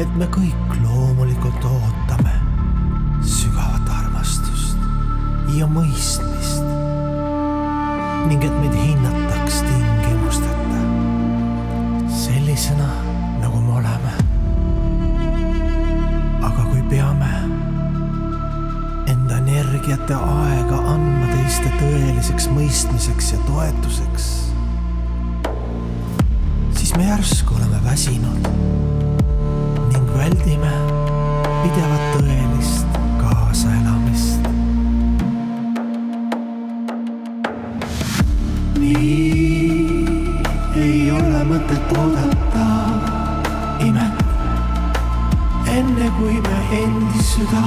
et me kõik loomulikult ootame sügavat armastust ja mõistmist ning et meid hinnataks tingimusteta sellisena, nagu me oleme. Aga kui peame enda energiat ja aega andma teiste tõeliseks mõistmiseks ja toetuseks, siis me järsku oleme väsinud ning väldime pidevat tõelist kaasaelamist. Nii ei ole mõtet oodata imet, enne kui me endi süda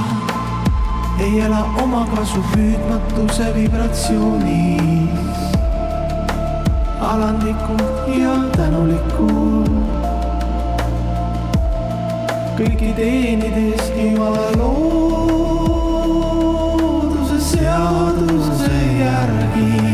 ei ela omakasu püüdmatuse vibratsioonis. Alandlikult ja tänulikult kõiki teenides Jumala looduse seaduse järgi.